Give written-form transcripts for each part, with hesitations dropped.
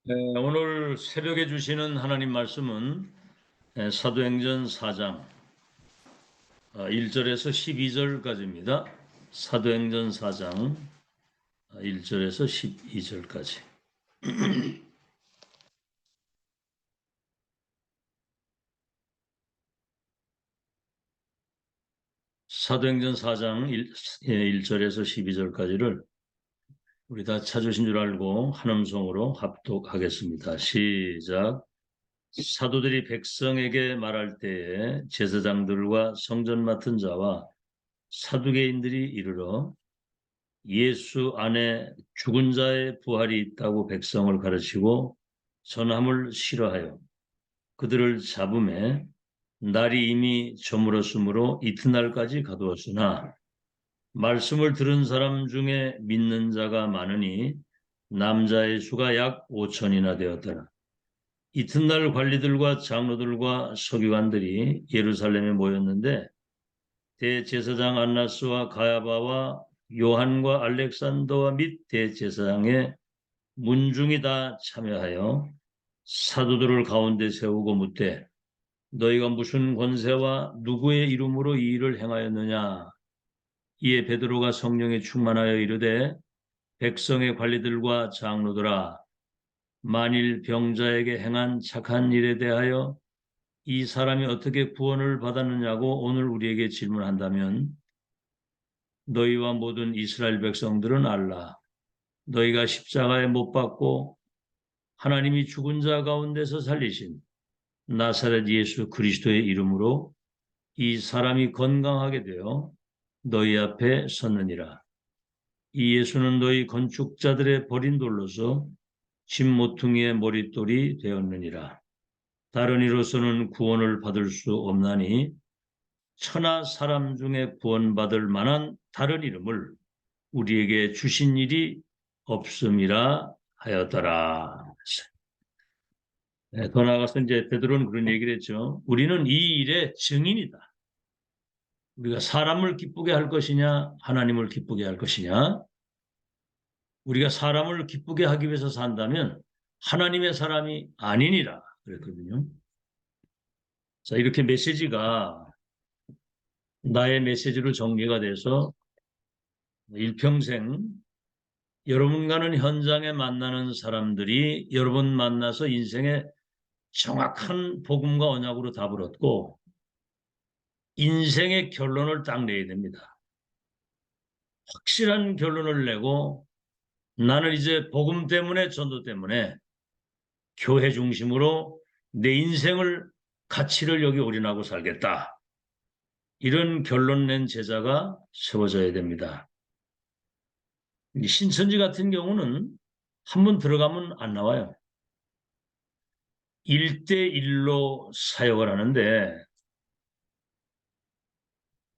네, 오늘 새벽에 주시는 하나님 말씀은 사도행전 4장 1절에서 12절까지입니다. 사도행전 4장 1절에서 12절까지. 사도행전 4장 1절에서 12절까지를 우리 다 찾으신 줄 알고 한 음성으로 합독하겠습니다. 시작. 사도들이 백성에게 말할 때에 제사장들과 성전 맡은 자와 사두개인들이 이르러 예수 안에 죽은 자의 부활이 있다고 백성을 가르치고 전함을 싫어하여 그들을 잡음에 날이 이미 저물었으므로 이튿날까지 가두었으나 말씀을 들은 사람 중에 믿는 자가 많으니 남자의 수가 약 5천이나 되었더라. 이튿날 관리들과 장로들과 서기관들이 예루살렘에 모였는데 대제사장 안나스와 가야바와 요한과 알렉산더와 및 대제사장의 문중이 다 참여하여 사도들을 가운데 세우고 묻되 너희가 무슨 권세와 누구의 이름으로 이 일을 행하였느냐. 이에 베드로가 성령에 충만하여 이르되 백성의 관리들과 장로들아, 만일 병자에게 행한 착한 일에 대하여 이 사람이 어떻게 구원을 받았느냐고 오늘 우리에게 질문한다면 너희와 모든 이스라엘 백성들은 알라. 너희가 십자가에 못 박고 하나님이 죽은 자 가운데서 살리신 나사렛 예수 그리스도의 이름으로 이 사람이 건강하게 되어 너희 앞에 섰느니라. 이 예수는 너희 건축자들의 버린 돌로서 집 모퉁이의 머릿돌이 되었느니라. 다른 이로서는 구원을 받을 수 없나니 천하 사람 중에 구원받을 만한 다른 이름을 우리에게 주신 일이 없음이라 하였더라. 더 나아가서 이제 베드로는 그런 얘기를 했죠. 우리는 이 일의 증인이다. 우리가 사람을 기쁘게 할 것이냐, 하나님을 기쁘게 할 것이냐. 우리가 사람을 기쁘게 하기 위해서 산다면 하나님의 사람이 아니니라 그랬거든요. 자, 이렇게 메시지가 나의 메시지로 정리가 돼서 일평생 여러분과는 현장에 만나는 사람들이 여러분 만나서 인생의 정확한 복음과 언약으로 답을 얻고 인생의 결론을 딱 내야 됩니다. 확실한 결론을 내고 나는 이제 복음 때문에 전도 때문에 교회 중심으로 내 인생을 가치를 여기 올인하고 살겠다. 이런 결론 낸 제자가 세워져야 됩니다. 신천지 같은 경우는 한번 들어가면 안 나와요. 1대1로 사역을 하는데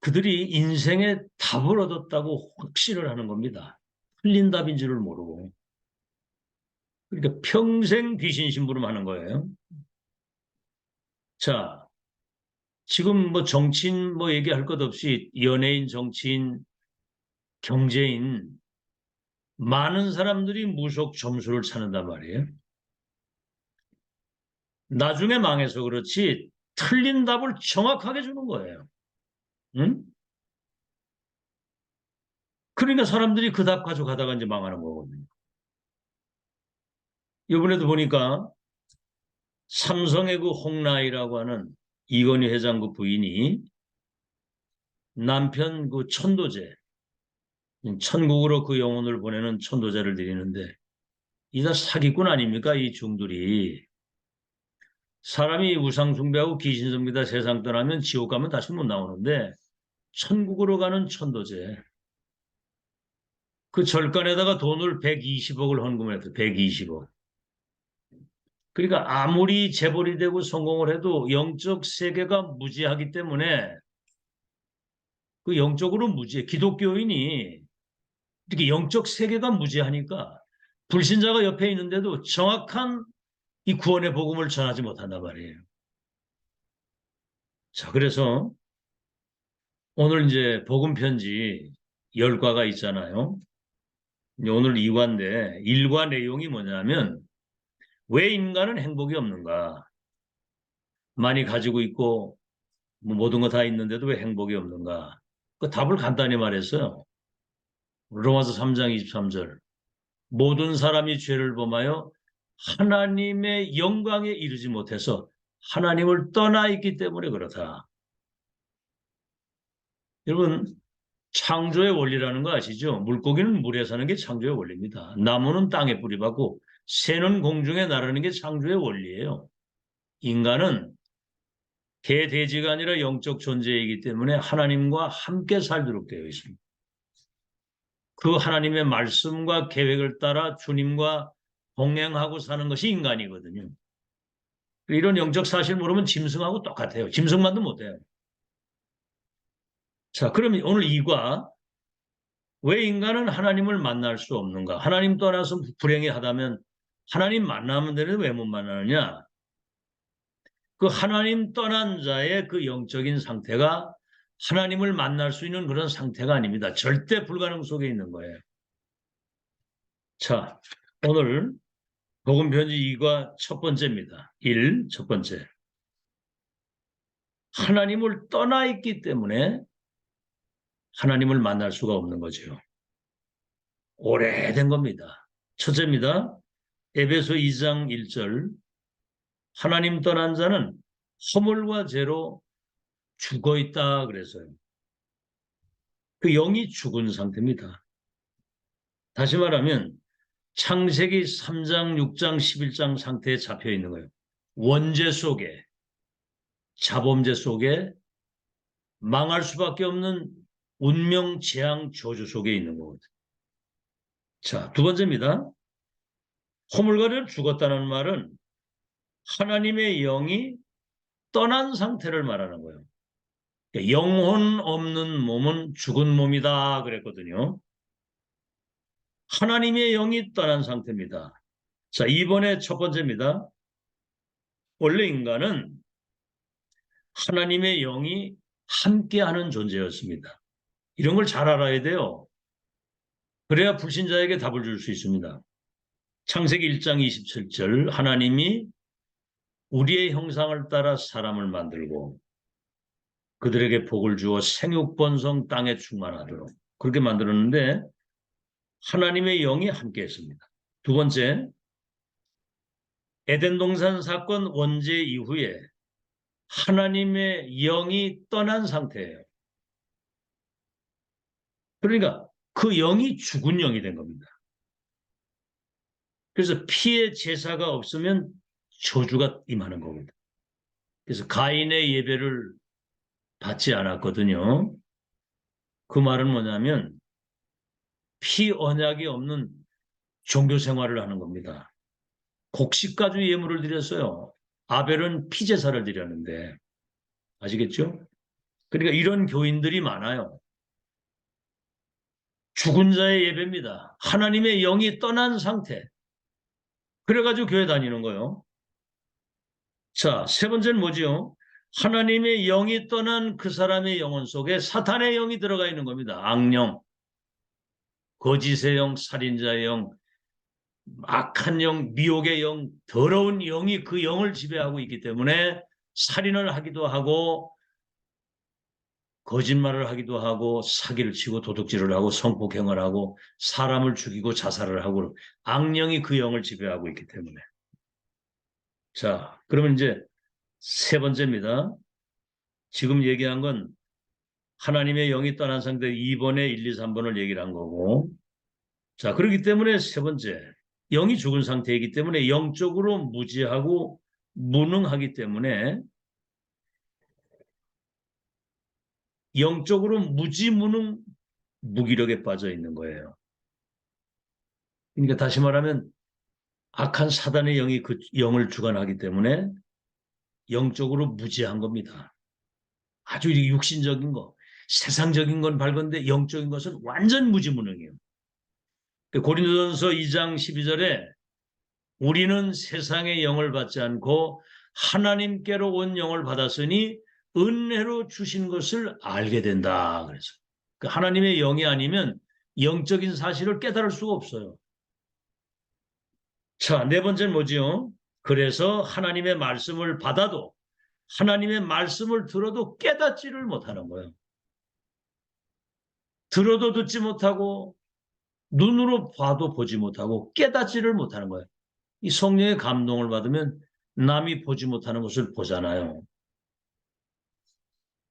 그들이 인생의 답을 얻었다고 확신을 하는 겁니다. 틀린 답인 줄을 모르고. 그러니까 평생 귀신 심부름하는 거예요. 자, 지금 뭐 정치인 뭐 얘기할 것 없이 연예인, 정치인, 경제인 많은 사람들이 무속 점수를 찾는단 말이에요. 나중에 망해서 그렇지 틀린 답을 정확하게 주는 거예요. 응? 그러니까 사람들이 그 답 가져가다가 이제 망하는 거거든요. 이번에도 보니까 삼성의 그 홍라이라고 하는 이건희 회장 그 부인이 남편 그 천도제, 천국으로 그 영혼을 보내는 천도제를 드리는데 이 다 사기꾼 아닙니까? 이 중들이. 사람이 우상 숭배하고 귀신 섭니다. 세상 떠나면 지옥 가면 다시 못 나오는데 천국으로 가는 천도제. 그 절간에다가 돈을 120억을 헌금했어요. 120억. 그러니까 아무리 재벌이 되고 성공을 해도 영적 세계가 무지하기 때문에 그 영적으로 무지해. 기독교인이 이렇게 영적 세계가 무지하니까 불신자가 옆에 있는데도 정확한 이 구원의 복음을 전하지 못한단 말이에요. 자, 그래서 오늘 이제 복음 편지 10과가 있잖아요. 오늘 2과인데 1과 내용이 뭐냐면 왜 인간은 행복이 없는가? 많이 가지고 있고 뭐 모든 거 다 있는데도 왜 행복이 없는가? 그 답을 간단히 말했어요. 로마서 3장 23절. 모든 사람이 죄를 범하여 하나님의 영광에 이르지 못해서 하나님을 떠나 있기 때문에 그렇다. 여러분, 창조의 원리라는 거 아시죠? 물고기는 물에 사는 게 창조의 원리입니다. 나무는 땅에 뿌리 박고 새는 공중에 나르는 게 창조의 원리예요. 인간은 개, 돼지가 아니라 영적 존재이기 때문에 하나님과 함께 살도록 되어 있습니다. 그 하나님의 말씀과 계획을 따라 주님과 동행하고 사는 것이 인간이거든요. 이런 영적 사실 모르면 짐승하고 똑같아요. 짐승만도 못해요. 자, 그럼 오늘 2과 왜 인간은 하나님을 만날 수 없는가? 하나님 떠나서 불행히 하다면 하나님 만나면 되는데 왜 못 만나느냐? 그 하나님 떠난 자의 그 영적인 상태가 하나님을 만날 수 있는 그런 상태가 아닙니다. 절대 불가능 속에 있는 거예요. 자, 오늘 복음 편지 2과 첫 번째입니다. 1, 첫 번째. 하나님을 떠나 있기 때문에 하나님을 만날 수가 없는 거죠. 오래된 겁니다. 첫째입니다. 에베소 2장 1절. 하나님 떠난 자는 허물과 죄로 죽어 있다 그래서요. 그 영이 죽은 상태입니다. 다시 말하면 창세기 3장, 6장, 11장 상태에 잡혀 있는 거예요. 원죄 속에, 자범죄 속에 망할 수밖에 없는 운명, 재앙, 저주 속에 있는 거거든요. 자, 두 번째입니다. 허물과를 죽었다는 말은 하나님의 영이 떠난 상태를 말하는 거예요. 영혼 없는 몸은 죽은 몸이다 그랬거든요. 하나님의 영이 떠난 상태입니다. 자, 이번에 첫 번째입니다. 원래 인간은 하나님의 영이 함께하는 존재였습니다. 이런 걸 잘 알아야 돼요. 그래야 불신자에게 답을 줄 수 있습니다. 창세기 1장 27절 하나님이 우리의 형상을 따라 사람을 만들고 그들에게 복을 주어 생육번성 땅에 충만하도록 그렇게 만들었는데 하나님의 영이 함께했습니다. 두 번째, 에덴 동산 사건 원죄 이후에 하나님의 영이 떠난 상태예요. 그러니까 그 영이 죽은 영이 된 겁니다. 그래서 피의 제사가 없으면 저주가 임하는 겁니다. 그래서 가인의 예배를 받지 않았거든요. 그 말은 뭐냐면 피 언약이 없는 종교 생활을 하는 겁니다. 곡식가주 예물을 드렸어요. 아벨은 피제사를 드렸는데 아시겠죠? 그러니까 이런 교인들이 많아요. 죽은 자의 예배입니다. 하나님의 영이 떠난 상태. 그래가지고 교회 다니는 거예요. 자, 세 번째는 뭐죠? 하나님의 영이 떠난 그 사람의 영혼 속에 사탄의 영이 들어가 있는 겁니다. 악령, 거짓의 영, 살인자의 영, 악한 영, 미혹의 영, 더러운 영이 그 영을 지배하고 있기 때문에 살인을 하기도 하고 거짓말을 하기도 하고 사기를 치고 도둑질을 하고 성폭행을 하고 사람을 죽이고 자살을 하고 악령이 그 영을 지배하고 있기 때문에. 자, 그러면 이제 세 번째입니다. 지금 얘기한 건 하나님의 영이 떠난 상태 2번에 1, 2, 3번을 얘기를 한 거고. 자, 그렇기 때문에 세 번째, 영이 죽은 상태이기 때문에 영적으로 무지하고 무능하기 때문에 영적으로 무지무능 무기력에 빠져 있는 거예요. 그러니까 다시 말하면 악한 사단의 영이 그 영을 주관하기 때문에 영적으로 무지한 겁니다. 아주 육신적인 거, 세상적인 건 밝은데 영적인 것은 완전 무지무능해요. 고린도전서 2장 12절에 우리는 세상의 영을 받지 않고 하나님께로 온 영을 받았으니 은혜로 주신 것을 알게 된다. 그래서 그 하나님의 영이 아니면 영적인 사실을 깨달을 수가 없어요. 자, 네 번째는 뭐지요? 그래서 하나님의 말씀을 받아도 하나님의 말씀을 들어도 깨닫지를 못하는 거예요. 들어도 듣지 못하고 눈으로 봐도 보지 못하고 깨닫지를 못하는 거예요. 이 성령의 감동을 받으면 남이 보지 못하는 것을 보잖아요.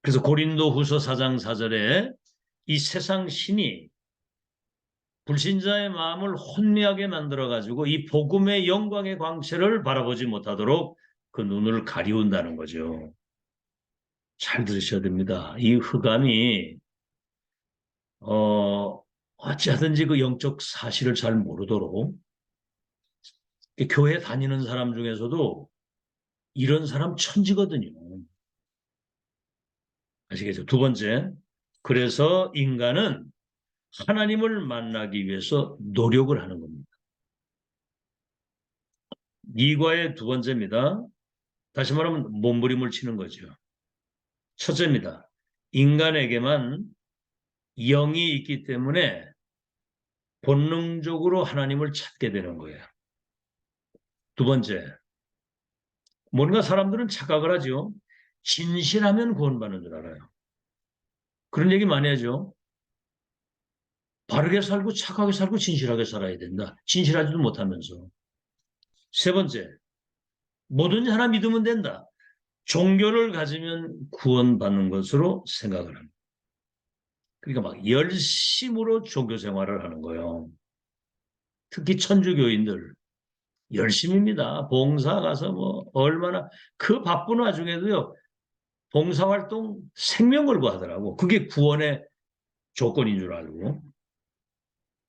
그래서 고린도 후서 4장 4절에 이 세상 신이 불신자의 마음을 혼미하게 만들어가지고 이 복음의 영광의 광채를 바라보지 못하도록 그 눈을 가리운다는 거죠. 잘 들으셔야 됩니다. 이 흑암이 어찌하든지 그 영적 사실을 잘 모르도록 교회 다니는 사람 중에서도 이런 사람 천지거든요. 아시겠죠? 두 번째, 그래서 인간은 하나님을 만나기 위해서 노력을 하는 겁니다. 이과의 두 번째입니다. 다시 말하면 몸부림을 치는 거죠. 첫째입니다. 인간에게만 영이 있기 때문에 본능적으로 하나님을 찾게 되는 거예요. 두 번째, 뭔가 사람들은 착각을 하죠. 진실하면 구원받는 줄 알아요. 그런 얘기 많이 하죠. 바르게 살고 착하게 살고 진실하게 살아야 된다. 진실하지도 못하면서. 세 번째, 뭐든지 하나 믿으면 된다. 종교를 가지면 구원받는 것으로 생각을 합니다. 그러니까 막 열심으로 종교 생활을 하는 거예요. 특히 천주교인들 열심입니다. 봉사 가서 뭐 얼마나 그 바쁜 와중에도요. 봉사활동 생명 걸고 하더라고. 그게 구원의 조건인 줄 알고.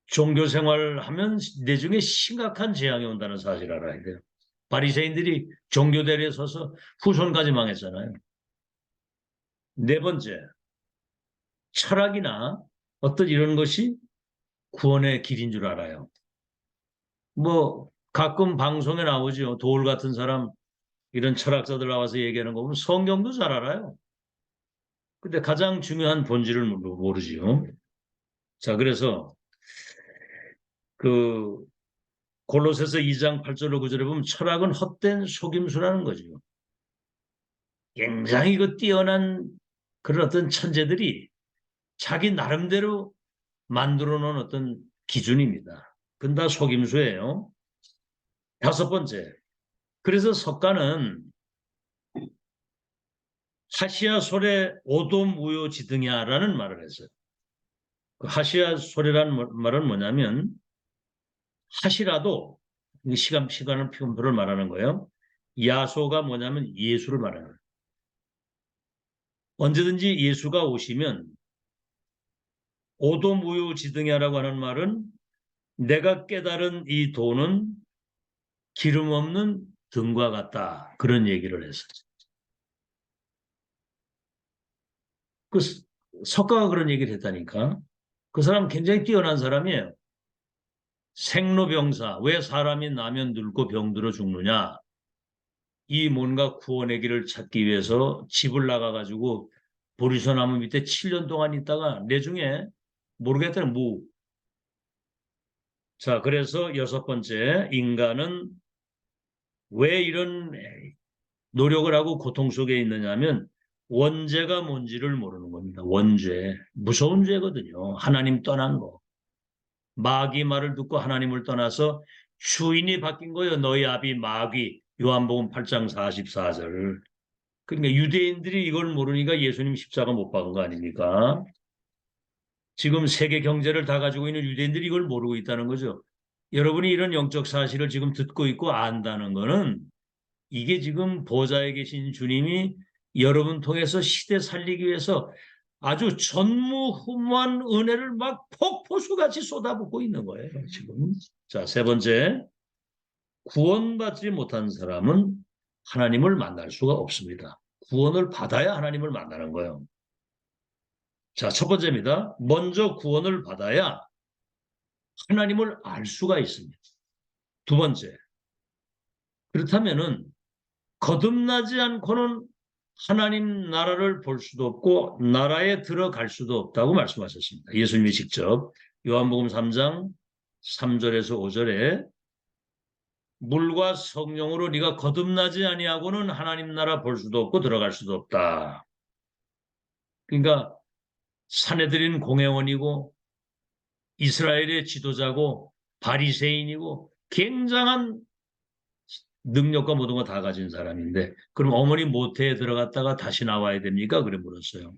종교 생활하면 내중에 심각한 재앙이 온다는 사실을 알아야 돼요. 바리새인들이 종교 대리에 서서 후손까지 망했잖아요. 네 번째, 철학이나 어떤 이런 것이 구원의 길인 줄 알아요. 뭐 가끔 방송에 나오죠. 도울 같은 사람 이런 철학자들 나와서 얘기하는 거 보면 성경도 잘 알아요. 근데 가장 중요한 본질을 모르지요. 자, 그래서 그 골로새서 2장 8절로 9절에 보면 철학은 헛된 속임수라는 거죠. 굉장히 그 뛰어난 그런 어떤 천재들이 자기 나름대로 만들어 놓은 어떤 기준입니다. 그건 다 속임수예요. 다섯 번째. 그래서 석가는 하시아 소래 오돔 우요 지등야라는 말을 했어요. 그 하시아 소래라는 말은 뭐냐면 하시라도 시간을 표현표를 말하는 거예요. 야소가 뭐냐면 예수를 말하는 거예요. 언제든지 예수가 오시면 오돔 우요 지등야라고 하는 말은 내가 깨달은 이 도는 기름 없는 등과 같다. 그런 얘기를 했었죠. 그 석가가 그런 얘기를 했다니까. 그 사람 굉장히 뛰어난 사람이에요. 생로병사, 왜 사람이 나면 늙고 병들어 죽느냐? 이 뭔가 구원의 길을 찾기 위해서 집을 나가가지고 보리수 나무 밑에 7년 동안 있다가 내중에 모르겠다는 무. 자, 그래서 여섯 번째, 인간은 왜 이런 노력을 하고 고통 속에 있느냐면 원죄가 뭔지를 모르는 겁니다. 원죄. 무서운 죄거든요. 하나님 떠난 거. 마귀 말을 듣고 하나님을 떠나서 주인이 바뀐 거예요. 너희 아비 마귀. 요한복음 8장 44절. 그러니까 유대인들이 이걸 모르니까 예수님 십자가 못 박은 거 아닙니까? 지금 세계 경제를 다 가지고 있는 유대인들이 이걸 모르고 있다는 거죠. 여러분이 이런 영적 사실을 지금 듣고 있고 안다는 거는 이게 지금 보좌에 계신 주님이 여러분 통해서 시대 살리기 위해서 아주 전무후무한 은혜를 막 폭포수같이 쏟아붓고 있는 거예요, 지금. 자, 세 번째. 구원받지 못한 사람은 하나님을 만날 수가 없습니다. 구원을 받아야 하나님을 만나는 거예요. 자, 첫 번째입니다. 먼저 구원을 받아야 하나님을 알 수가 있습니다. 두 번째. 그렇다면은 거듭나지 않고는 하나님 나라를 볼 수도 없고 나라에 들어갈 수도 없다고 말씀하셨습니다. 예수님이 직접 요한복음 3장 3절에서 5절에 물과 성령으로 네가 거듭나지 아니하고는 하나님 나라 볼 수도 없고 들어갈 수도 없다. 그러니까 사내들인 공회원이고 이스라엘의 지도자고 바리새인이고 굉장한 능력과 모든 거 다 가진 사람인데 그럼 어머니 모태에 들어갔다가 다시 나와야 됩니까? 그래 물었어요.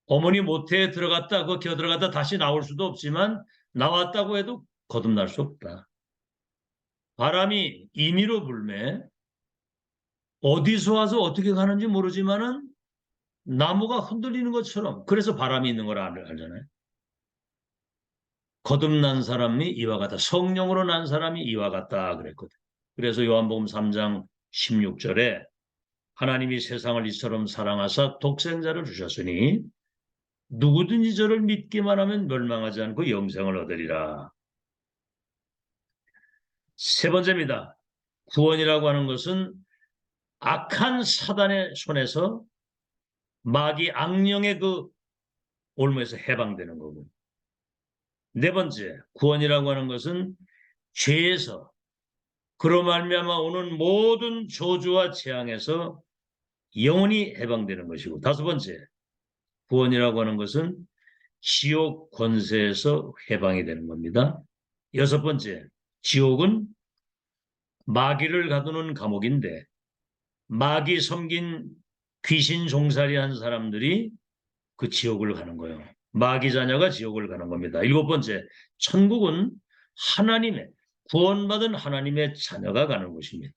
어머니 모태에 들어갔다 그 기어 들어갔다 다시 나올 수도 없지만 나왔다고 해도 거듭날 수 없다. 바람이 임의로 불매 어디서 와서 어떻게 가는지 모르지만은 나무가 흔들리는 것처럼 그래서 바람이 있는 걸 알잖아요. 거듭난 사람이 이와 같다. 성령으로 난 사람이 이와 같다 그랬거든. 그래서 요한복음 3장 16절에 하나님이 세상을 이처럼 사랑하사 독생자를 주셨으니 누구든지 저를 믿기만 하면 멸망하지 않고 영생을 얻으리라. 세 번째입니다. 구원이라고 하는 것은 악한 사단의 손에서 마귀 악령의 그 올무에서 해방되는 거고. 네 번째, 구원이라고 하는 것은 죄에서 그로 말미암아 오는 모든 저주와 재앙에서 영원히 해방되는 것이고. 다섯 번째, 구원이라고 하는 것은 지옥 권세에서 해방이 되는 겁니다. 여섯 번째, 지옥은 마귀를 가두는 감옥인데 마귀 섬긴 귀신 종살이 한 사람들이 그 지옥을 가는 거예요. 마귀 자녀가 지옥을 가는 겁니다. 일곱 번째, 천국은 하나님의 구원받은 하나님의 자녀가 가는 곳입니다.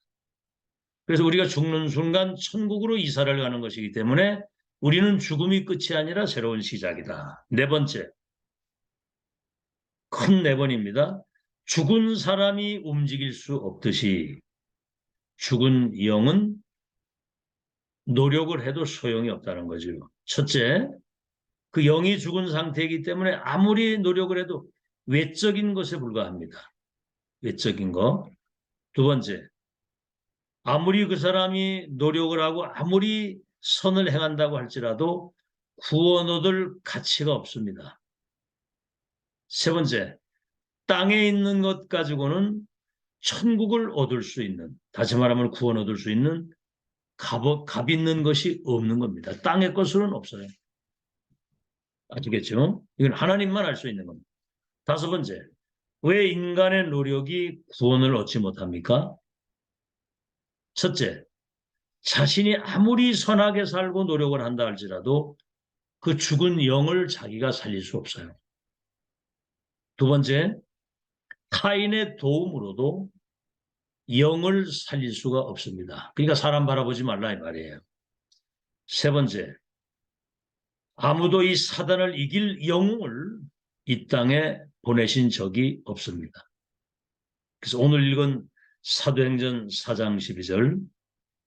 그래서 우리가 죽는 순간 천국으로 이사를 가는 것이기 때문에 우리는 죽음이 끝이 아니라 새로운 시작이다. 네 번째, 큰 네 번입니다. 죽은 사람이 움직일 수 없듯이 죽은 영은 노력을 해도 소용이 없다는 거죠. 첫째, 그 영이 죽은 상태이기 때문에 아무리 노력을 해도 외적인 것에 불과합니다. 외적인 거. 두 번째, 아무리 그 사람이 노력을 하고 아무리 선을 행한다고 할지라도 구원 얻을 가치가 없습니다. 세 번째, 땅에 있는 것 가지고는 천국을 얻을 수 있는, 다시 말하면 구원 얻을 수 있는 값 있는 것이 없는 겁니다. 땅의 것으로는 없어요. 아시겠죠? 이건 하나님만 알 수 있는 겁니다. 다섯 번째, 왜 인간의 노력이 구원을 얻지 못합니까? 첫째, 자신이 아무리 선하게 살고 노력을 한다 할지라도 그 죽은 영을 자기가 살릴 수 없어요. 두 번째, 타인의 도움으로도 영을 살릴 수가 없습니다. 그러니까 사람 바라보지 말라 이 말이에요. 세 번째, 아무도 이 사단을 이길 영웅을 이 땅에 보내신 적이 없습니다. 그래서 오늘 읽은 사도행전 4장 12절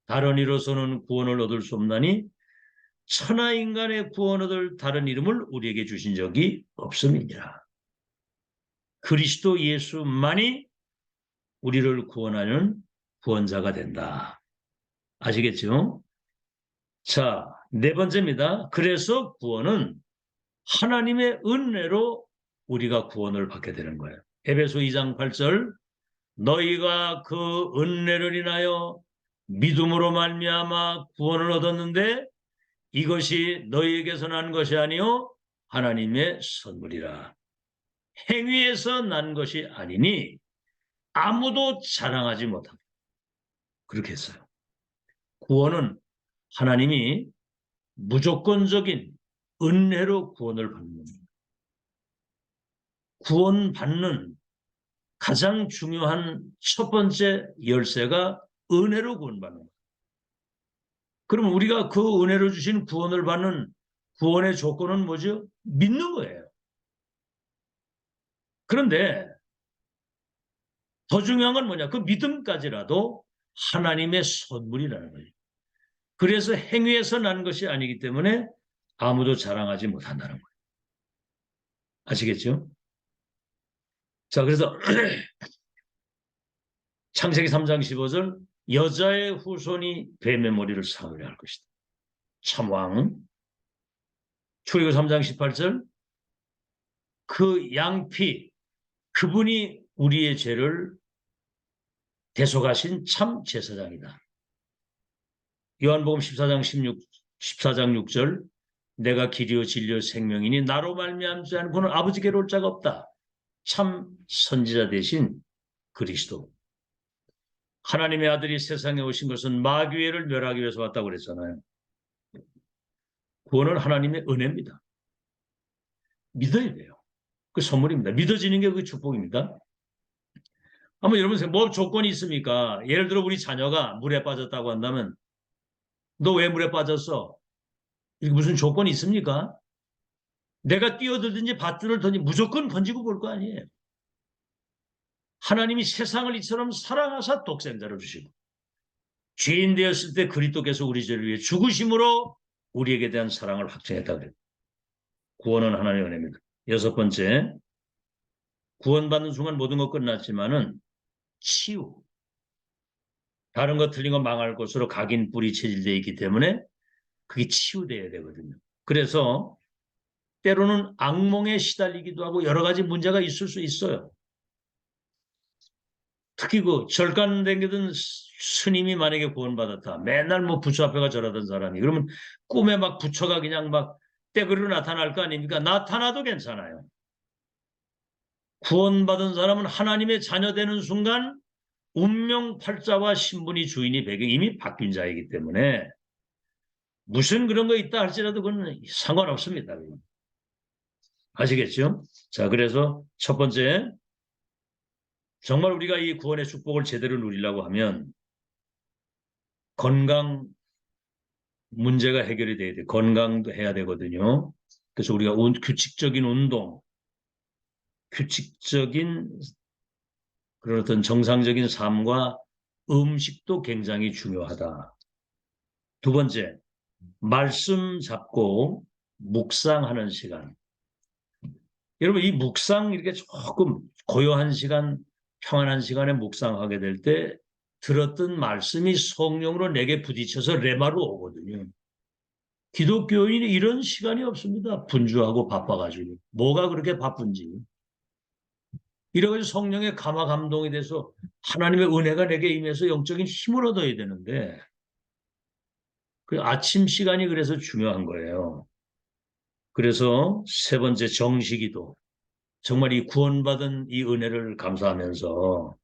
다른 이로서는 구원을 얻을 수 없나니 천하 인간의 구원 얻을 다른 이름을 우리에게 주신 적이 없음이니라. 그리스도 예수만이 우리를 구원하는 구원자가 된다. 아시겠죠? 자, 네 번째입니다. 그래서 구원은 하나님의 은혜로 우리가 구원을 받게 되는 거예요. 에베소 2장 8절 너희가 그 은혜를 인하여 믿음으로 말미암아 구원을 얻었는데 이것이 너희에게서 난 것이 아니요 하나님의 선물이라. 행위에서 난 것이 아니니 아무도 자랑하지 못합니다. 그렇게 했어요. 구원은 하나님이 무조건적인 은혜로 구원을 받는 겁니다. 구원받는 가장 중요한 첫 번째 열쇠가 은혜로 구원받는 거예요. 그럼 우리가 그 은혜로 주신 구원을 받는 구원의 조건은 뭐죠? 믿는 거예요. 그런데 더 중요한 건 뭐냐? 그 믿음까지라도 하나님의 선물이라는 거예요. 그래서 행위에서 난 것이 아니기 때문에 아무도 자랑하지 못한다는 거예요. 아시겠죠? 자, 그래서 창세기 3장 15절 여자의 후손이 뱀의 머리를 상으려 할 것이다. 참왕. 출애굽 3장 18절 그 양피 그분이 우리의 죄를 대속하신 참 제사장이다. 요한복음 14장 6절 내가 길이요 진리요 생명이니 나로 말미암지 않고는 아버지께로 올 자가 없다. 참 선지자 대신 그리스도. 하나님의 아들이 세상에 오신 것은 마귀를 멸하기 위해서 왔다고 그랬잖아요. 구원은 하나님의 은혜입니다. 믿어야 돼요. 그 선물입니다. 믿어지는 게 그 축복입니다. 한번 여러분 뭐 조건이 있습니까? 예를 들어 우리 자녀가 물에 빠졌다고 한다면 너 왜 물에 빠졌어? 이게 무슨 조건이 있습니까? 내가 뛰어들든지 밧줄을 던지 무조건 건지고 볼 거 아니에요. 하나님이 세상을 이처럼 사랑하사 독생자를 주시고 죄인 되었을 때 그리스도께서 우리 죄를 위해 죽으심으로 우리에게 대한 사랑을 확증했다 그래요. 구원은 하나님의 은혜입니다. 여섯 번째, 구원받는 순간 모든 것 끝났지만은 치유. 다른 거 틀린 거 망할 것으로 각인 뿌리 체질되어 있기 때문에 그게 치유돼야 되거든요. 그래서 때로는 악몽에 시달리기도 하고 여러 가지 문제가 있을 수 있어요. 특히 그 절간 댕기던 스님이 만약에 구원받았다. 맨날 뭐 부처 앞에가 절하던 사람이 그러면 꿈에 막 부처가 그냥 막 떼그리로 나타날 거 아닙니까? 나타나도 괜찮아요. 구원받은 사람은 하나님의 자녀 되는 순간 운명 팔자와 신분이 주인이 배경이 이미 바뀐 자이기 때문에 무슨 그런 거 있다 할지라도 그건 상관없습니다. 아시겠죠? 자, 그래서 첫 번째, 정말 우리가 이 구원의 축복을 제대로 누리려고 하면 건강 문제가 해결이 돼야 돼. 건강도 해야 되거든요. 그래서 우리가 규칙적인 운동, 규칙적인 그런 어떤 정상적인 삶과 음식도 굉장히 중요하다. 두 번째, 말씀 잡고 묵상하는 시간. 여러분, 이 묵상 이렇게 조금 고요한 시간, 평안한 시간에 묵상하게 될 때 들었던 말씀이 성령으로 내게 부딪혀서 레마로 오거든요. 기독교인이 이런 시간이 없습니다. 분주하고 바빠가지고. 뭐가 그렇게 바쁜지. 이래가지고 성령의 감화 감동이 돼서 하나님의 은혜가 내게 임해서 영적인 힘을 얻어야 되는데 그 아침 시간이 그래서 중요한 거예요. 그래서 세 번째 정식기도. 정말 이 구원받은 이 은혜를 감사하면서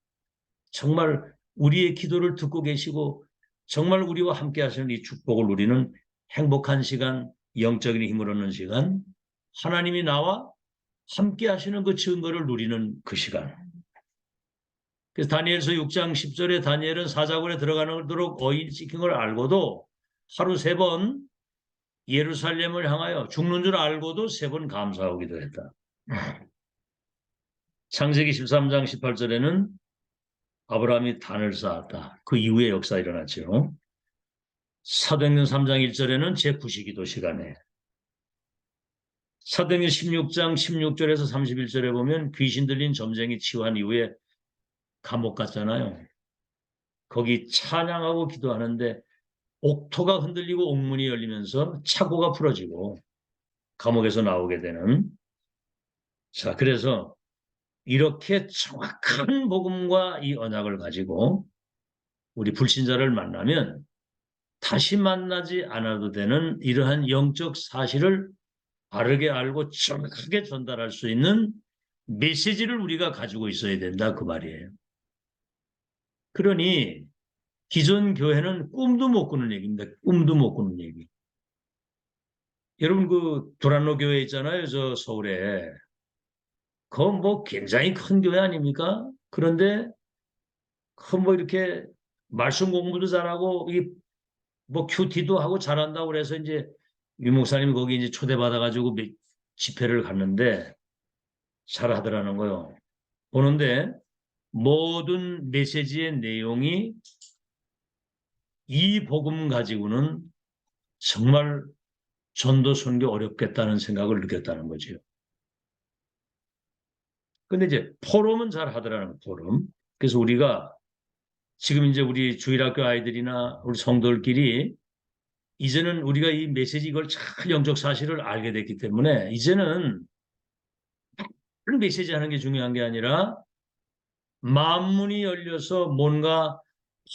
정말 우리의 기도를 듣고 계시고 정말 우리와 함께 하시는 이 축복을 누리는 행복한 시간, 영적인 힘을 얻는 시간, 하나님이 나와 함께 하시는 그 증거를 누리는 그 시간. 그래서 다니엘서 6장 10절에 다니엘은 사자굴에 들어가도록 어인 시킨 걸 알고도 하루 3번 예루살렘을 향하여 죽는 줄 알고도 3번 감사하기도 했다. 창세기 13장 18절에는 아브라함이 단을 쌓았다. 그 이후에 역사 일어났죠. 사도행전 3장 1절에는 제9시기도 시간에 사도행전 16장 16절에서 31절에 보면 귀신 들린 점쟁이 치유한 이후에 감옥 갔잖아요. 거기 찬양하고 기도하는데 옥토가 흔들리고 옥문이 열리면서 차고가 풀어지고 감옥에서 나오게 되는. 자, 그래서 이렇게 정확한 복음과 이 언약을 가지고 우리 불신자를 만나면 다시 만나지 않아도 되는 이러한 영적 사실을 바르게 알고 정확하게 전달할 수 있는 메시지를 우리가 가지고 있어야 된다 그 말이에요. 그러니 기존 교회는 꿈도 못 꾸는 얘기입니다. 꿈도 못 꾸는 얘기. 여러분 그 도란노 교회 있잖아요. 저 서울에. 그건 뭐 굉장히 큰 교회 아닙니까? 그런데 그 뭐 이렇게 말씀 공부도 잘하고 이 뭐 큐티도 하고 잘한다고 그래서 이제 유 목사님이 거기 이제 초대받아가지고 집회를 갔는데 잘하더라는 거요. 보는데 모든 메시지의 내용이 이 복음 가지고는 정말 전도 선교 어렵겠다는 생각을 느꼈다는 거죠. 근데 이제 포럼은 잘 하더라는 포럼. 그래서 우리가 지금 이제 우리 주일학교 아이들이나 우리 성도들끼리 이제는 우리가 이 메시지 이걸 잘 영적 사실을 알게 됐기 때문에 이제는 메시지 하는 게 중요한 게 아니라 만문이 열려서 뭔가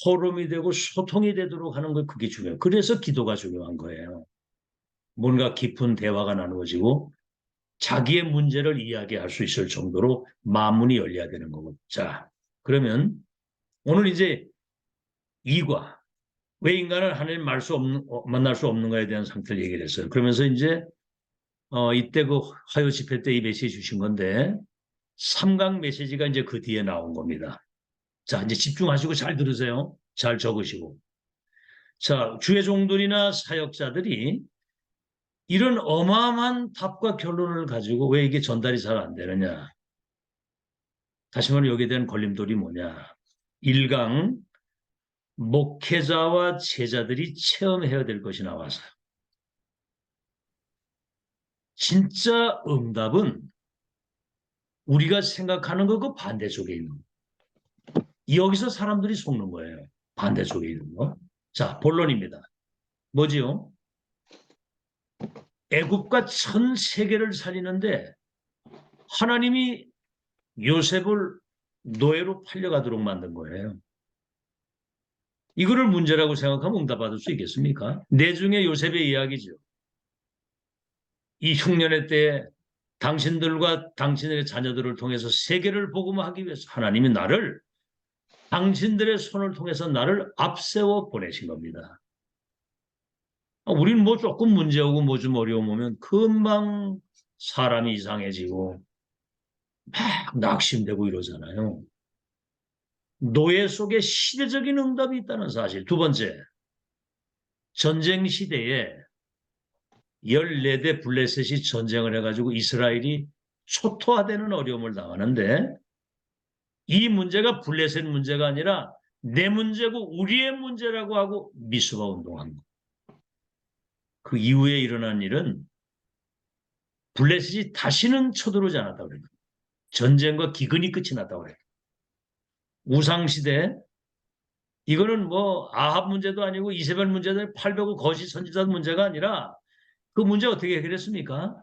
포럼이 되고 소통이 되도록 하는 거 그게 중요해요. 그래서 기도가 중요한 거예요. 뭔가 깊은 대화가 나누어지고 자기의 문제를 이야기할 수 있을 정도로 만문이 열려야 되는 거고. 자, 그러면 오늘 이제 2과 왜 인간은 하나님 만날 수 없는가에 대한 상태를 얘기를 했어요. 그러면서 이제 이때 그 화요 집회 때 이 메시지 주신 건데 3강 메시지가 이제 그 뒤에 나온 겁니다. 자, 이제 집중하시고 잘 들으세요. 잘 적으시고. 자, 주의 종들이나 사역자들이 이런 어마어마한 답과 결론을 가지고 왜 이게 전달이 잘 안 되느냐. 다시 말하면 여기에 대한 걸림돌이 뭐냐. 1강 목회자와 제자들이 체험해야 될 것이 나와서요. 진짜 응답은 우리가 생각하는 거 그 반대쪽에 있는 거. 여기서 사람들이 속는 거예요. 반대쪽에 있는 거. 자, 본론입니다. 뭐지요? 애굽과 전 세계를 살리는데 하나님이 요셉을 노예로 팔려가도록 만든 거예요. 이거를 문제라고 생각하면 응답받을 수 있겠습니까? 내중에 요셉의 이야기죠. 이 흉년의 때에 당신들과 당신의 자녀들을 통해서 세계를 복음하기 위해서 하나님이 나를 당신들의 손을 통해서 나를 앞세워 보내신 겁니다. 우리는 뭐 조금 문제 오고 뭐 좀 어려움 오면 금방 사람이 이상해지고 막 낙심되고 이러잖아요. 노예 속에 시대적인 응답이 있다는 사실. 두 번째, 전쟁 시대에 14대 블레셋이 전쟁을 해가지고 이스라엘이 초토화되는 어려움을 당하는데 이 문제가 블레셋 문제가 아니라 내 문제고 우리의 문제라고 하고 미수가 운동한 거. 그 이후에 일어난 일은 블레셋이 다시는 쳐들어오지 않았다고 그래요. 전쟁과 기근이 끝이 났다고 그래요. 우상시대 이거는 뭐 아합 문제도 아니고 이세벨 문제도 800억 거짓 선지자 문제가 아니라 그 문제 어떻게 해결했습니까?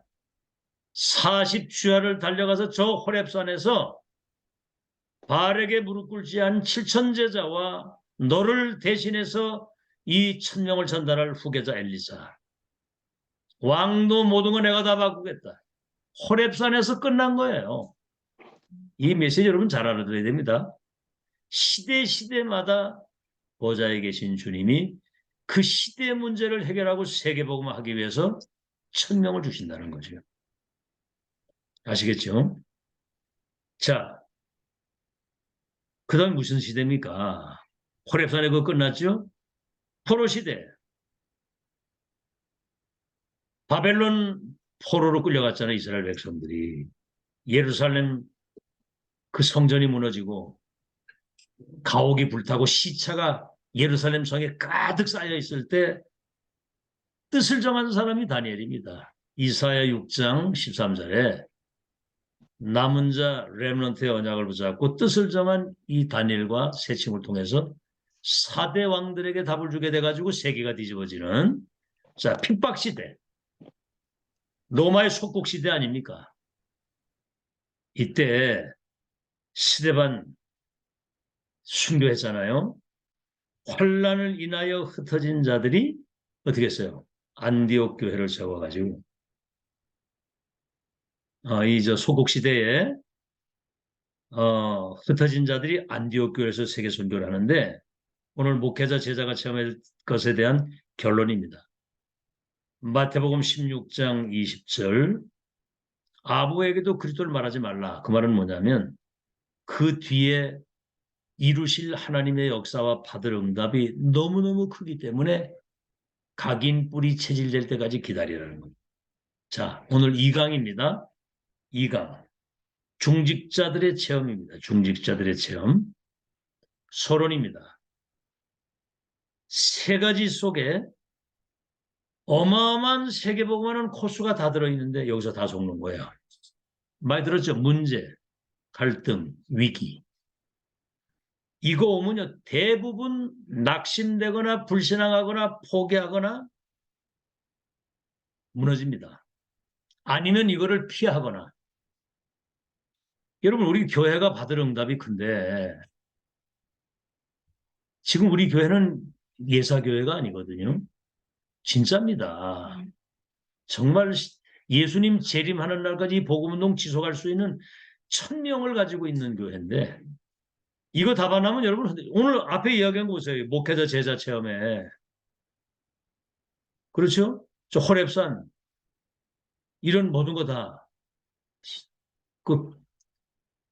40주야를 달려가서 저 호렙산에서 바알에게 무릎 꿇지 않은 7천 제자와 너를 대신해서 이 천명을 전달할 후계자 엘리사. 왕도 모든 거 내가 다 바꾸겠다. 호렙산에서 끝난 거예요. 이 메시지 여러분 잘 알아들어야 됩니다. 시대마다 보좌에 계신 주님이 그 시대의 문제를 해결하고 세계복음을 하기 위해서 천명을 주신다는 거죠. 아시겠죠? 자, 그 다음 무슨 시대입니까? 호렙산에 그거 끝났죠? 포로 시대. 바벨론 포로로 끌려갔잖아요. 이스라엘 백성들이. 예루살렘 그 성전이 무너지고 가옥이 불타고 시차가 예루살렘 성에 가득 쌓여 있을 때 뜻을 정한 사람이 다니엘입니다. 이사야 6장 13절에 남은 자 렘넌트의 언약을 붙잡고 뜻을 정한 이 다니엘과 세 친구를 통해서 4대 왕들에게 답을 주게 돼가지고 세계가 뒤집어지는 자 핍박시대 로마의 속국시대 아닙니까? 이때 스데반 순교했잖아요. 환란을 인하여 흩어진 자들이 어떻게 했어요? 안디옥 교회를 세워가지고 이 저 소국 시대에 흩어진 자들이 안디옥 교회에서 세계 선교를 하는데 오늘 목회자 제자가 체험할 것에 대한 결론입니다. 마태복음 16장 20절 아부에게도 그리스도를 말하지 말라. 그 말은 뭐냐면 그 뒤에 이루실 하나님의 역사와 받을 응답이 너무너무 크기 때문에 각인 뿌리 체질될 때까지 기다리라는 겁니다. 자, 오늘 2강입니다. 2강. 중직자들의 체험입니다. 중직자들의 체험. 서론입니다. 세 가지 속에 어마어마한 세계복음하는 코스가 다 들어있는데 여기서 다 속는 거예요. 많이 들었죠? 문제, 갈등, 위기. 이거 오면요 대부분 낙심되거나 불신앙하거나 포기하거나 무너집니다. 아니면 이거를 피하거나 여러분, 우리 교회가 받을 응답이 큰데 지금 우리 교회는 예사교회가 아니거든요. 진짜입니다. 정말 예수님 재림하는 날까지 복음운동 지속할 수 있는 1,000명을 가지고 있는 교회인데 이거 답안하면 여러분 오늘 앞에 이야기한 거 보세요. 목회자 제자 체험에. 그렇죠? 저 호랩산 이런 모든 거 다 그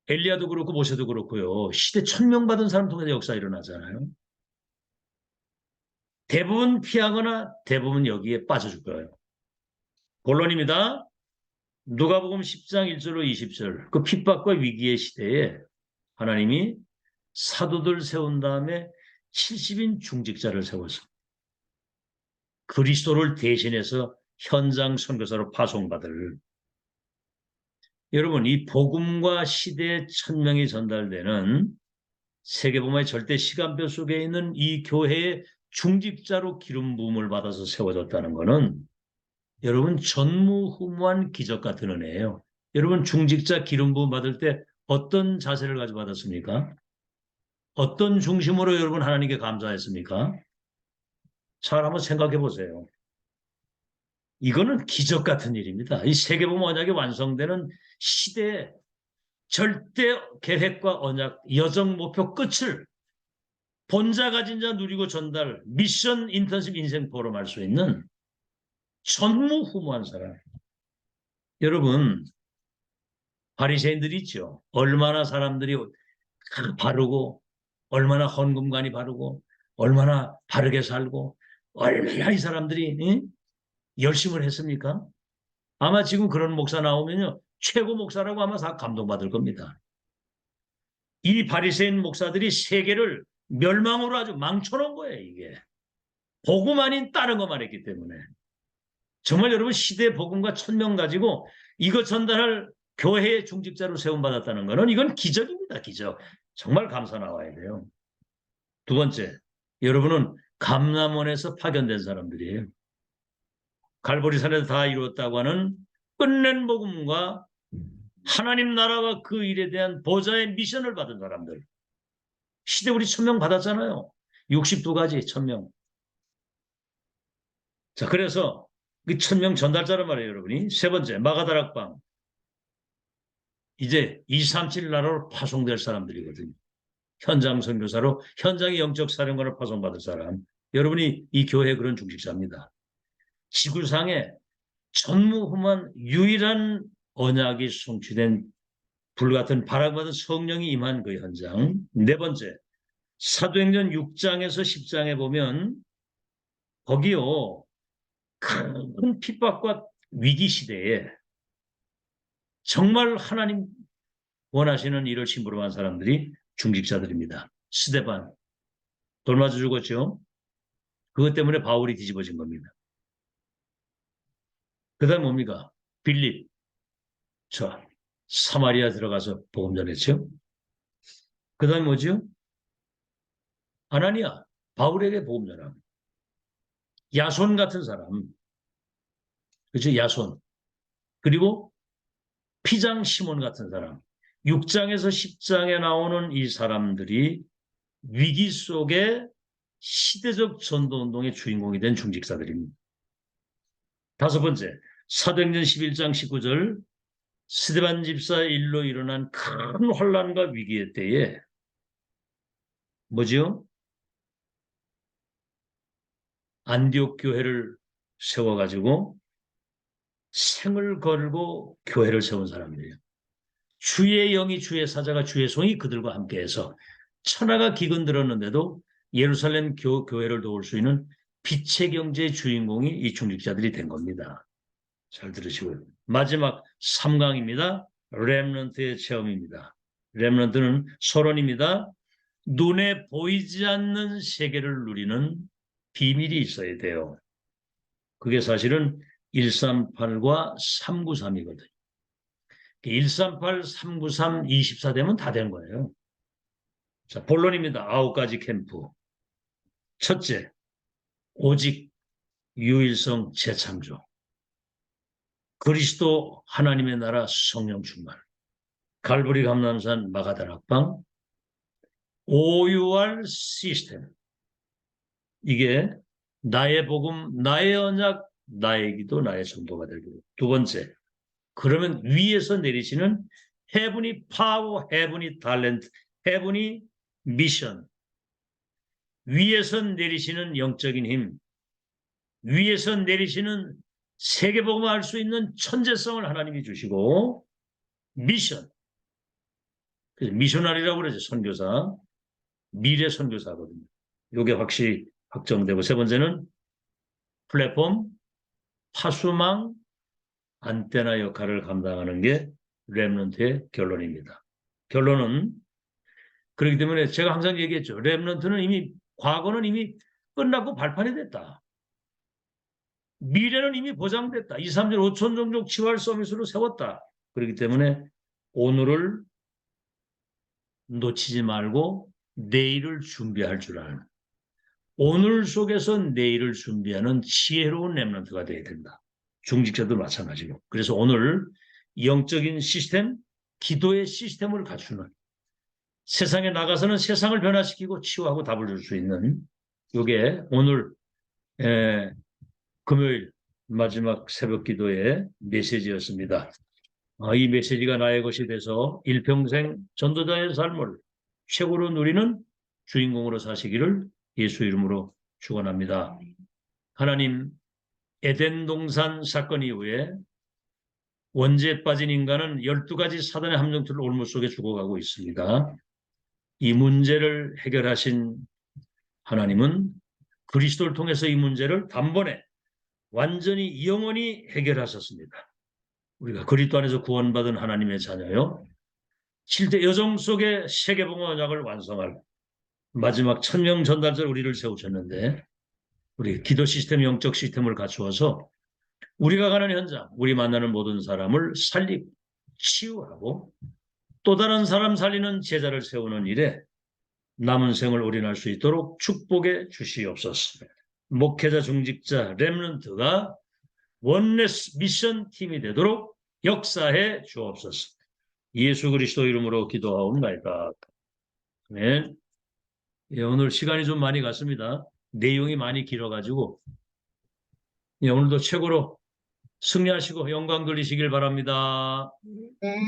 엘리야도 그렇고 모세도 그렇고요. 시대 1,000명 받은 사람 통해서 역사 일어나잖아요. 대부분 피하거나 대부분 여기에 빠져 죽어요. 본론입니다. 누가복음 10장 1절로 20절. 그 핍박과 위기의 시대에 하나님이 사도들 세운 다음에 70인 중직자를 세워서 그리스도를 대신해서 현장 선교사로 파송받을 여러분 이 복음과 시대의 1,000명이 전달되는 세계복음의 절대 시간표 속에 있는 이 교회의 중직자로 기름 부음을 받아서 세워졌다는 것은 여러분 전무후무한 기적 같은 은혜예요. 여러분 중직자 기름 부음 받을 때 어떤 자세를 가지고 받았습니까? 어떤 중심으로 여러분 하나님께 감사했습니까? 잘 한번 생각해 보세요. 이거는 기적 같은 일입니다. 이 세계복음 언약이 완성되는 시대의 절대 계획과 언약, 여정 목표 끝을 본자 가진 자 누리고 전달, 미션 인턴십 인생 포럼 할 수 있는 전무후무한 사람. 여러분, 바리새인들이 있죠. 얼마나 사람들이 바르고, 얼마나 헌금관이 바르고, 얼마나 바르게 살고, 얼마나 이 사람들이 열심을 했습니까? 아마 지금 그런 목사 나오면요. 최고 목사라고 아마 다 감동받을 겁니다. 이 바리새인 목사들이 세계를 멸망으로 아주 망쳐놓은 거예요, 이게. 복음 아닌 다른 것만 했기 때문에. 정말 여러분 시대 복음과 1,000명 가지고 이거 전달할 교회의 중직자로 세움받았다는 거는 이건 기적입니다, 기적. 정말 감사 나와야 돼요. 두 번째, 여러분은 감람원에서 파견된 사람들이에요. 갈보리산에서 다 이루었다고 하는 끝낸 복음과 하나님 나라와 그 일에 대한 보좌의 미션을 받은 사람들. 시대 우리 1,000명 받았잖아요. 62가지 1,000명. 자, 그래서 그 1,000명 전달자란 말이에요, 여러분이. 세 번째, 마가다락방. 이제 237 나라로 파송될 사람들이거든요. 현장 선교사로 현장의 영적 사령관을 파송받을 사람. 여러분이 이 교회의 그런 중직자입니다. 지구상에 전무후무한 유일한 언약이 성취된 불같은 바람받은 성령이 임한 그 현장. 네 번째, 사도행전 6장에서 10장에 보면 거기요 큰 핍박과 위기 시대에 정말 하나님 원하시는 일을 심부름한 사람들이 중직자들입니다. 스데반 돌 맞아 죽었죠. 그것 때문에 바울이 뒤집어진 겁니다. 그 다음 뭡니까? 빌립 저 사마리아 들어가서 복음 전했죠. 그 다음 뭐죠? 아나니아 바울에게 복음 전함. 야손 같은 사람 그렇죠. 야손 그리고 피장 시몬 같은 사람 6장에서 10장에 나오는 이 사람들이 위기 속에 시대적 전도운동의 주인공이 된 중직사들입니다. 다섯 번째, 사도행전 11장 19절 스데반 집사의 일로 일어난 큰 혼란과 위기의 때에 뭐지요? 안디옥 교회를 세워가지고 생을 걸고 교회를 세운 사람들이에요. 주의 영이 주의 사자가 주의 성이 그들과 함께해서 천하가 기근 들었는데도 예루살렘 교회를 도울 수 있는 빛의 경제의 주인공이 이 중직자들이 된 겁니다. 잘 들으시고요. 마지막 3강입니다. 렘넌트의 체험입니다. 렘넌트는 서론입니다. 눈에 보이지 않는 세계를 누리는 비밀이 있어야 돼요. 그게 사실은 138과 393이거든요. 138, 393, 24 되면 다 된 거예요. 자, 본론입니다. 9가지 캠프. 첫째, 오직 유일성 재창조. 그리스도 하나님의 나라 성령 충만. 갈보리 감람산 마가다락방, OUR 시스템. 이게 나의 복음, 나의 언약, 나의 기도, 나의 전도가 되고. 두 번째, 그러면 위에서 내리시는 heavenly power, heavenly talent, heavenly mission. 위에서 내리시는 영적인 힘, 위에서 내리시는 세계복음을 할 수 있는 천재성을 하나님이 주시고, 미션. 미셔널이라고 그러죠. 선교사. 미래 선교사거든요. 이게 확실히 확정되고, 세 번째는 플랫폼, 파수망, 안테나 역할을 감당하는 게 렘넌트의 결론입니다. 결론은 그렇기 때문에 제가 항상 얘기했죠. 렘넌트는 이미 과거는 이미 끝났고 발판이 됐다. 미래는 이미 보장됐다. 2, 3년 5천 종족 치유할 서밋으로 세웠다. 그렇기 때문에 오늘을 놓치지 말고 내일을 준비할 줄 아는, 오늘 속에서 내일을 준비하는 지혜로운 렘넌트가 되어야 된다. 중직자도 마찬가지고. 그래서 오늘 영적인 시스템, 기도의 시스템을 갖추는, 세상에 나가서는 세상을 변화시키고 치유하고 답을 줄 수 있는, 이게 오늘 금요일 마지막 새벽 기도의 메시지였습니다. 이 메시지가 나의 것이 돼서 일평생 전도자의 삶을 최고로 누리는 주인공으로 사시기를 예수 이름으로 축원합니다. 하나님, 에덴 동산 사건 이후에 원죄에 빠진 인간은 12가지 사단의 함정틀 올무 속에 죽어가고 있습니다. 이 문제를 해결하신 하나님은 그리스도를 통해서 이 문제를 단번에 완전히 영원히 해결하셨습니다. 우리가 그리스도 안에서 구원받은 하나님의 자녀요. 7대 여정 속에 세계복음 언약을 완성할 마지막 천명 전달자로 우리를 세우셨는데, 우리 기도 시스템, 영적 시스템을 갖추어서 우리가 가는 현장, 우리 만나는 모든 사람을 살리고 치유하고 또 다른 사람 살리는 제자를 세우는 일에 남은 생을 올인할 수 있도록 축복해 주시옵소서. 목회자, 중직자, 렘넌트가 원네스 미션 팀이 되도록 역사해 주옵소서. 예수 그리스도 이름으로 기도하옵나이다. 아멘. 예, 오늘 시간이 좀 많이 갔습니다. 내용이 많이 길어가지고 오늘도 최고로 승리하시고 영광 돌리시길 바랍니다. 네.